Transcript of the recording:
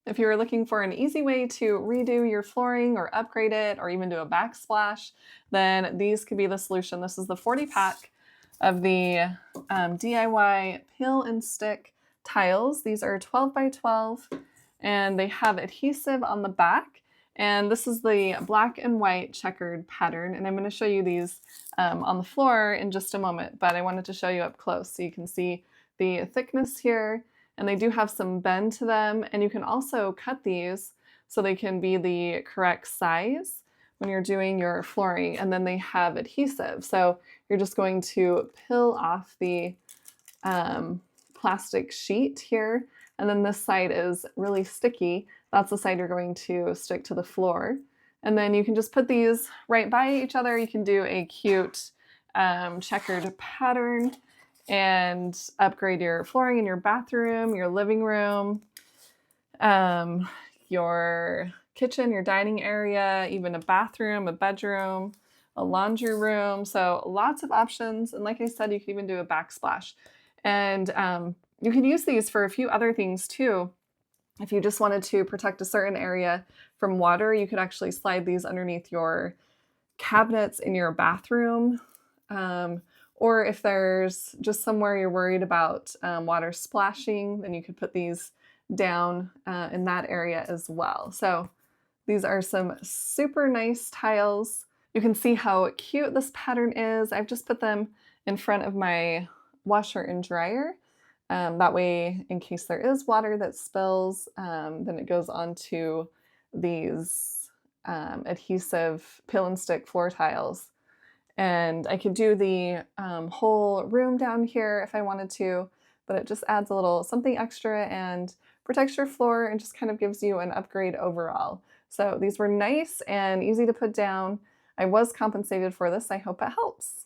If you're looking for an easy way to redo your flooring or upgrade it or even do a backsplash, then these could be the solution. This is the 40 pack of the DIY peel and stick tiles. These are 12 by 12 and they have adhesive on the back. And this is the black and white checkered pattern. And I'm going to show you these on the floor in just a moment, but I wanted to show you up close so you can see the thickness here. And they do have some bend to them, and you can also cut these so they can be the correct size when you're doing your flooring. And then they have adhesive, so you're just going to peel off the plastic sheet here, and then this side is really sticky. That's the side you're going to stick to the floor. And then you can just put these right by each other. You can do a cute checkered pattern and upgrade your flooring in your bathroom, your living room, your kitchen, your dining area, even a bathroom, a bedroom, a laundry room. So lots of options. And like I said, you can even do a backsplash. And you can use these for a few other things too. If you just wanted to protect a certain area from water, you could actually slide these underneath your cabinets in your bathroom. Or if there's just somewhere you're worried about water splashing, then you could put these down in that area as well. So these are some super nice tiles. You can see how cute this pattern is. I've just put them in front of my washer and dryer. That way, in case there is water that spills, then it goes onto these adhesive peel and stick floor tiles. And I could do the whole room down here if I wanted to, but it just adds a little something extra and protects your floor and just kind of gives you an upgrade overall. So these were nice and easy to put down. I was compensated for this. I hope it helps.